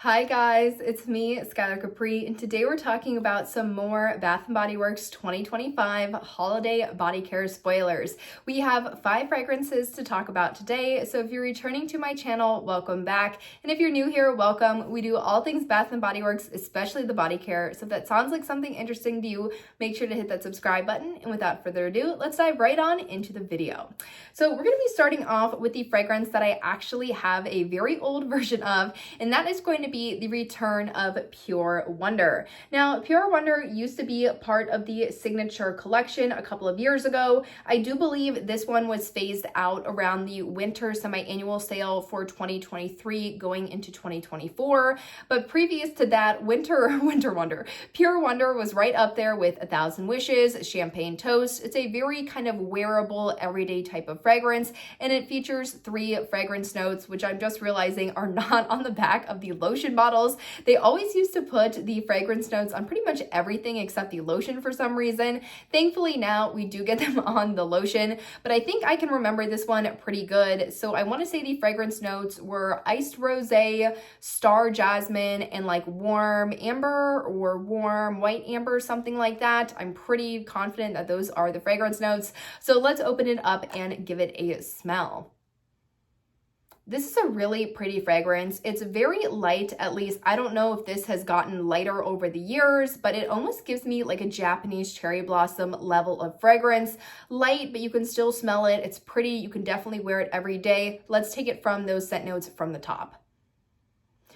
Hi guys, it's me, Skylar Capri, and today we're talking about some more Bath & Body Works 2025 holiday body care spoilers. We have 5 fragrances to talk about today, so if you're returning to my channel, welcome back. And if you're new here, welcome. We do all things Bath & Body Works, especially the body care. So if that sounds like something interesting to you, make sure to hit that subscribe button. And without further ado, let's dive right on into the video. So we're going to be starting off with the fragrance that I actually have a very old version of, and that is going to be the return of Pure Wonder. Now, Pure Wonder used to be part of the Signature collection a couple of years ago. I do believe this one was phased out around the winter semi-annual sale for 2023 going into 2024. But previous to that, Winter Wonder, Pure Wonder was right up there with 1,000 Wishes, Champagne Toast. It's a very kind of wearable, everyday type of fragrance, and it features 3 fragrance notes, which I'm just realizing are not on the back of the lotion bottles. They always used to put the fragrance notes on pretty much everything except the lotion for some reason. Thankfully now we do get them on the lotion, but I think I can remember this one pretty good. So I want to say the fragrance notes were iced rosé, star jasmine, and like warm amber or warm white amber, something like that. I'm pretty confident that those are the fragrance notes. So let's open it up and give it a smell. This is a really pretty fragrance. It's very light, at least. I don't know if this has gotten lighter over the years, but it almost gives me like a Japanese cherry blossom level of fragrance. Light, but you can still smell it. It's pretty. You can definitely wear it every day. Let's take it from those scent notes from the top.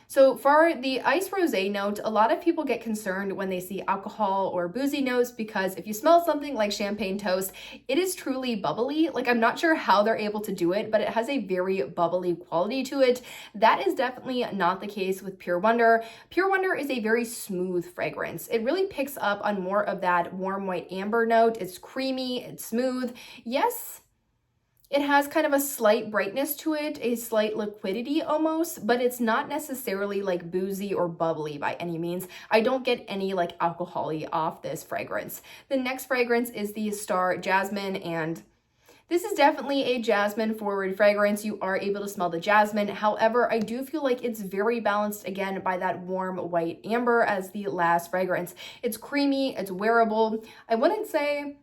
So for the ice rosé note, a lot of people get concerned when they see alcohol or boozy notes because if you smell something like Champagne Toast, it is truly bubbly. Like, I'm not sure how they're able to do it, but it has a very bubbly quality to it. That is definitely not the case with Pure Wonder. Pure Wonder is a very smooth fragrance. It really picks up on more of that warm white amber note. It's creamy, it's smooth. Yes, it has kind of a slight brightness to it, a slight liquidity almost, but it's not necessarily like boozy or bubbly by any means. I don't get any like alcohol-y off this fragrance. The next fragrance is the Star Jasmine, and this is definitely a jasmine forward fragrance. You are able to smell the jasmine. However, I do feel like it's very balanced again by that warm white amber as the last fragrance. It's creamy, it's wearable. I wouldn't say,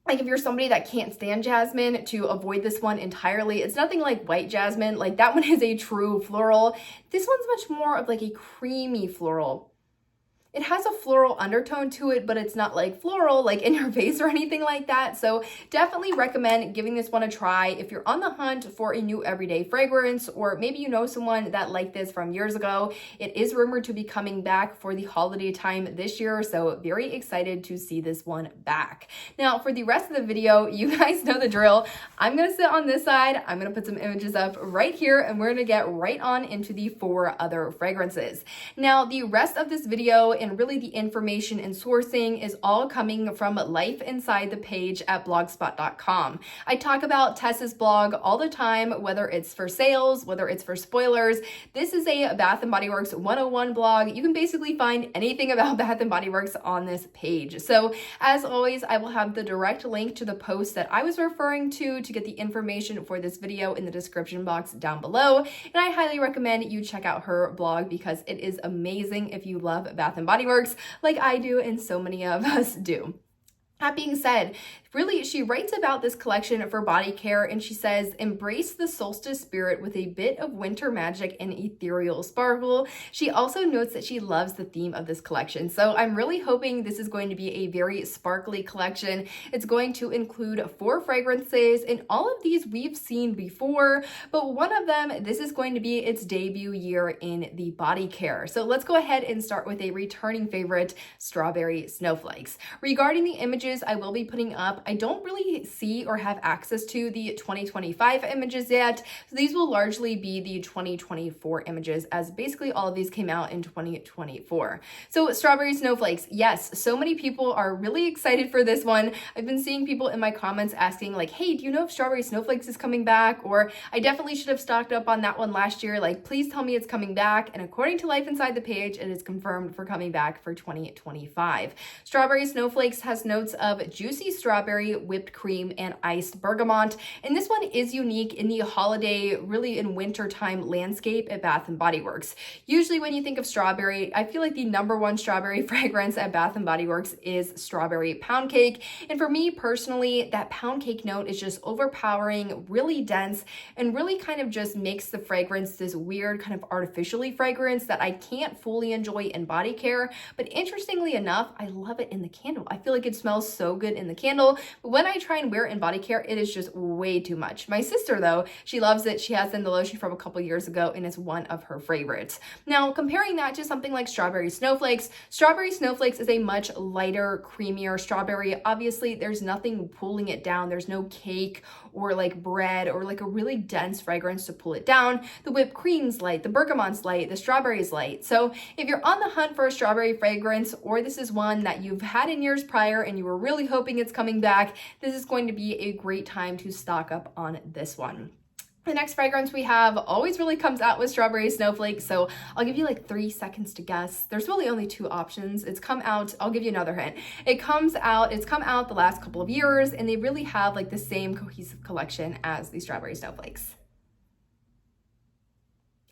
like, if you're somebody that can't stand jasmine, to avoid this one entirely. It's nothing like white jasmine. Like, that one is a true floral. This one's much more of like a creamy floral. It has a floral undertone to it, but it's not like floral, like in your face or anything like that. So definitely recommend giving this one a try if you're on the hunt for a new everyday fragrance, or maybe you know someone that liked this from years ago. It is rumored to be coming back for the holiday time this year, so very excited to see this one back. Now, for the rest of the video, you guys know the drill. I'm gonna sit on this side, I'm gonna put some images up right here, and we're gonna get right on into the 4 other fragrances. Now, the rest of this video and really the information and sourcing is all coming from Life Inside the Page at blogspot.com. I talk about Tessa's blog all the time, whether it's for sales, whether it's for spoilers. This is a Bath & Body Works 101 blog. You can basically find anything about Bath & Body Works on this page. So as always, I will have the direct link to the post that I was referring to get the information for this video in the description box down below. And I highly recommend you check out her blog because it is amazing if you love Bath & Body Works like I do and so many of us do. That being said, really, she writes about this collection for body care, and she says, embrace the solstice spirit with a bit of winter magic and ethereal sparkle. She also notes that she loves the theme of this collection. So I'm really hoping this is going to be a very sparkly collection. It's going to include 4 fragrances, and all of these we've seen before, but one of them, this is going to be its debut year in the body care. So let's go ahead and start with a returning favorite, Strawberry Snowflakes. Regarding the images I will be putting up, I don't really see or have access to the 2025 images yet. So these will largely be the 2024 images, as basically all of these came out in 2024. So Strawberry Snowflakes, yes, so many people are really excited for this one. I've been seeing people in my comments asking like, hey, do you know if Strawberry Snowflakes is coming back? Or I definitely should have stocked up on that one last year. Like, please tell me it's coming back. And according to Life Inside the Page, it is confirmed for coming back for 2025. Strawberry Snowflakes has notes of juicy strawberry, whipped cream, and iced bergamot. And this one is unique in the holiday, really in wintertime landscape at Bath & Body Works. Usually when you think of strawberry, I feel like the #1 strawberry fragrance at Bath & Body Works is strawberry pound cake. And for me personally, that pound cake note is just overpowering, really dense, and really kind of just makes the fragrance this weird kind of artificially fragrance that I can't fully enjoy in body care. But interestingly enough, I love it in the candle. I feel like it smells so good in the candle, but when I try and wear it in body care, it is just way too much. My sister though, she loves it. She has in the lotion from a couple years ago and it's one of her favorites. Now, comparing that to something like Strawberry Snowflakes is a much lighter, creamier strawberry. Obviously, there's nothing pulling it down. There's no cake or like bread or like a really dense fragrance to pull it down. The whipped cream's light, the bergamot's light, the strawberry's light. So if you're on the hunt for a strawberry fragrance, or this is one that you've had in years prior and you were really hoping it's coming back, this is going to be a great time to stock up on this one. The next fragrance we have always really comes out with Strawberry Snowflakes, so I'll give you like 3 seconds to guess. There's really only 2 options. It's come out, I'll give you another hint. It's come out the last couple of years, and they really have like the same cohesive collection as the Strawberry Snowflakes.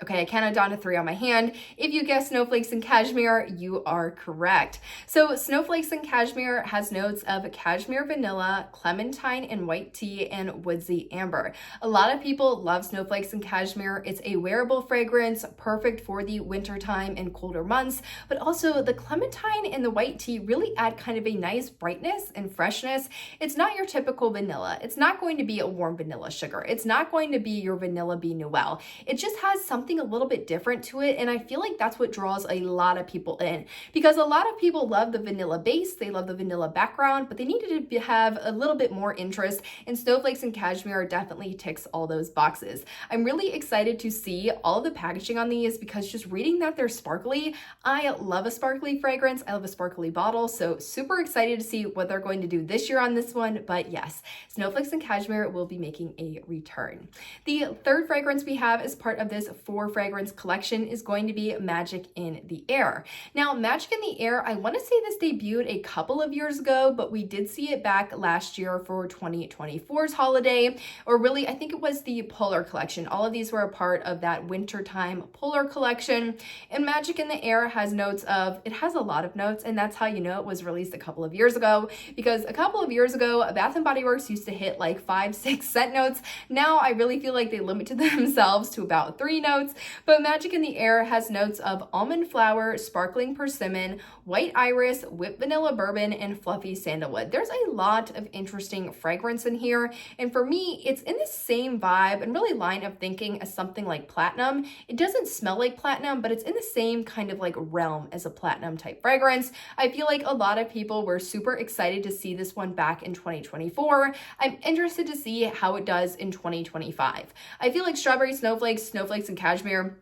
Okay, I counted down to 3 on my hand. If you guess Snowflakes and Cashmere, you are correct. So Snowflakes and Cashmere has notes of cashmere vanilla, clementine and white tea, and woodsy amber. A lot of people love Snowflakes and Cashmere. It's a wearable fragrance, perfect for the winter time and colder months, but also the clementine and the white tea really add kind of a nice brightness and freshness. It's not your typical vanilla. It's not going to be a warm vanilla sugar. It's not going to be your Vanilla Bean Noel. It just has something a little bit different to it, and I feel like that's what draws a lot of people in, because a lot of people love the vanilla base, they love the vanilla background, but they needed to have a little bit more interest, and Snowflakes and Cashmere definitely ticks all those boxes. I'm really excited to see all of the packaging on these, because just reading that they're sparkly, I love a sparkly fragrance, I love a sparkly bottle, so super excited to see what they're going to do this year on this one. But yes, Snowflakes and Cashmere will be making a return. The third fragrance we have as part of this 4 fragrance collection is going to be Magic in the Air. Now, Magic in the Air, I want to say this debuted a couple of years ago, but we did see it back last year for 2024's holiday, or really, I think it was the Polar collection. All of these were a part of that wintertime Polar collection, and Magic in the Air has notes of, it has a lot of notes, and that's how you know it was released a couple of years ago, because a couple of years ago, Bath & Body Works used to hit like 5-6 scent notes. Now, I really feel like they limited themselves to about 3 notes. But Magic in the Air has notes of almond flower, sparkling persimmon, white iris, whipped vanilla bourbon, and fluffy sandalwood. There's a lot of interesting fragrance in here, and for me, it's in the same vibe and really line of thinking as something like platinum. It doesn't smell like platinum, but it's in the same kind of like realm as a platinum type fragrance. I feel like a lot of people were super excited to see this one back in 2024. I'm interested to see how it does in 2025. I feel like Strawberry Snowflakes and Cashmere,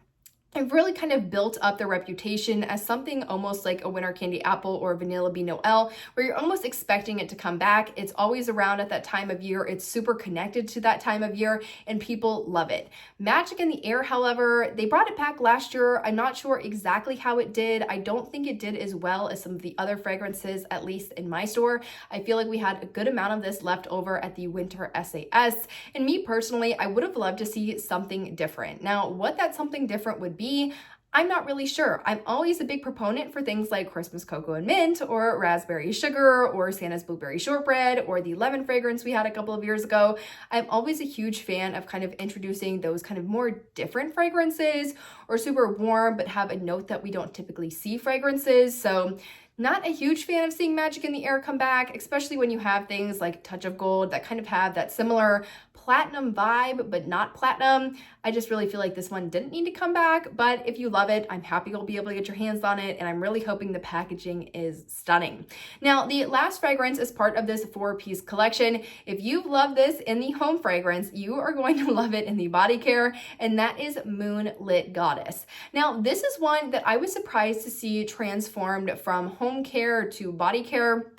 I've really kind of built up their reputation as something almost like a winter candy apple or Vanilla Bean Noel, where you're almost expecting it to come back. It's always around at that time of year. It's super connected to that time of year, and people love it. Magic in the Air, however, they brought it back last year. I'm not sure exactly how it did. I don't think it did as well as some of the other fragrances, at least in my store. I feel like we had a good amount of this left over at the winter SAS, and me personally, I would have loved to see something different. Now, what that something different would be, I'm not really sure. I'm always a big proponent for things like Christmas Cocoa and Mint, or Raspberry Sugar, or Santa's Blueberry Shortbread, or the lemon fragrance we had a couple of years ago. I'm always a huge fan of kind of introducing those kind of more different fragrances, or super warm but have a note that we don't typically see fragrances. So not a huge fan of seeing Magic in the Air come back, especially when you have things like Touch of Gold that kind of have that similar platinum vibe, but not platinum. I just really feel like this one didn't need to come back, but if you love it, I'm happy you'll be able to get your hands on it, and I'm really hoping the packaging is stunning. Now, the last fragrance is part of this 4-piece collection. If you've loved this in the home fragrance, you are going to love it in the body care, and that is Moonlit Goddess. Now, this is one that I was surprised to see transformed from home care to body care.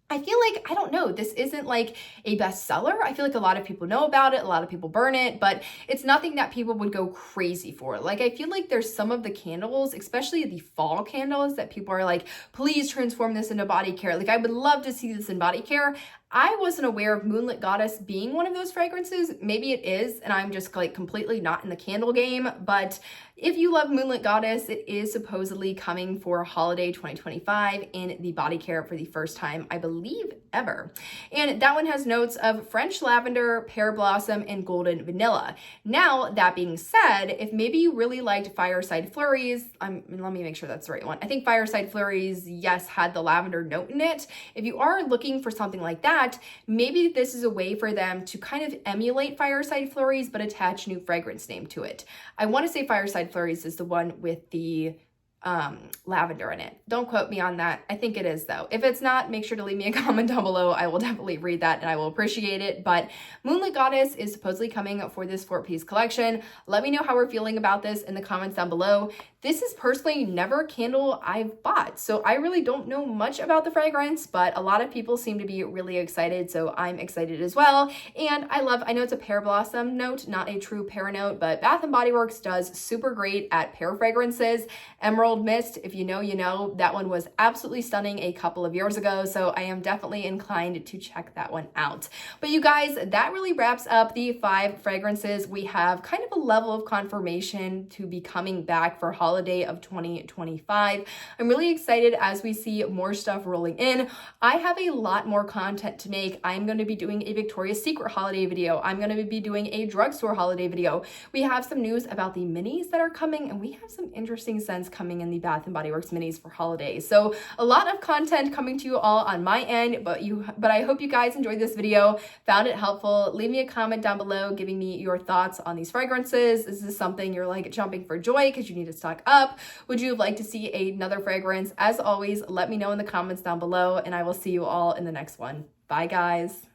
I feel like, I don't know, this isn't like a bestseller. I feel like a lot of people know about it, a lot of people burn it, but it's nothing that people would go crazy for. Like, I feel like there's some of the candles, especially the fall candles, that people are like, please transform this into body care. Like, I would love to see this in body care. I wasn't aware of Moonlit Goddess being one of those fragrances. Maybe it is, and I'm just like completely not in the candle game. But if you love Moonlit Goddess, it is supposedly coming for holiday 2025 in the body care for the first time, I believe, ever. And that one has notes of French lavender, pear blossom, and golden vanilla. Now, that being said, if maybe you really liked Fireside Flurries, let me make sure that's the right one. I think Fireside Flurries, yes, had the lavender note in it. If you are looking for something like that, maybe this is a way for them to kind of emulate Fireside Flurries, but attach new fragrance name to it. I want to say Fireside Flurries is the one with the lavender in it. Don't quote me on that. I think it is though. If it's not, make sure to leave me a comment down below. I will definitely read that and I will appreciate it. But Moonlit Goddess is supposedly coming for this 4-piece collection. Let me know how we're feeling about this in the comments down below. This is personally never a candle I've bought, so I really don't know much about the fragrance, but a lot of people seem to be really excited, so I'm excited as well. And I know it's a pear blossom note, not a true pear note, but Bath & Body Works does super great at pear fragrances. Emerald Mist, if you know, you know. That one was absolutely stunning a couple of years ago, so I am definitely inclined to check that one out. But you guys, that really wraps up the 5 fragrances. We have kind of a level of confirmation to be coming back for holiday of 2025. I'm really excited as we see more stuff rolling in. I have a lot more content to make. I'm going to be doing a Victoria's Secret holiday video. I'm going to be doing a drugstore holiday video. We have some news about the minis that are coming, and we have some interesting scents coming in the Bath & Body Works minis for holidays. So a lot of content coming to you all on my end, but I hope you guys enjoyed this video, found it helpful. Leave me a comment down below giving me your thoughts on these fragrances. Is this something you're like jumping for joy because you need to stock up? Would you like to see another fragrance? As always, let me know in the comments down below, and I will see you all in the next one. Bye, guys.